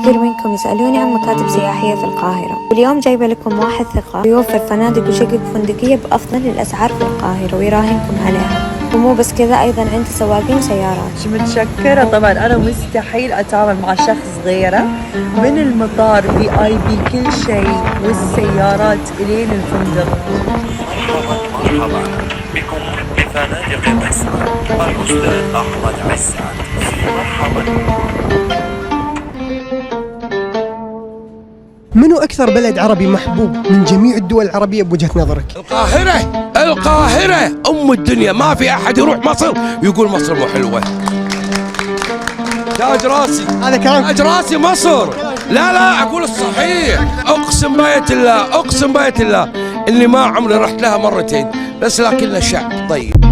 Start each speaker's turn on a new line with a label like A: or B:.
A: كثير منكم يسألوني عن مكاتب سياحية في القاهرة، واليوم جايبة لكم واحد ثقة يوفر فنادق وشقق فندقية بأفضل الأسعار في القاهرة ويراهنكم عليها. ومو بس كذا، أيضا عنده سواقين سيارات.
B: متشكرة. طبعا أنا مستحيل أتعامل مع شخص غيره. من المطار VIP كل شيء، والسيارات إلين الفندق.
C: مرحبا بكم بفنادق مسعد. الأستاذ أحمد عسعد. مرحبا.
D: منو أكثر بلد عربي محبوب من جميع الدول العربية بوجهة نظرك؟
E: القاهرة أم الدنيا. ما في أحد يروح مصر يقول مصر مو حلوة. تاج راسي،
D: هذا كلام
E: تاج راسي مصر. لا أقول الصحيح. أقسم بآية الله إني ما عمري رحت لها مرتين، بس لكنها شعب طيب.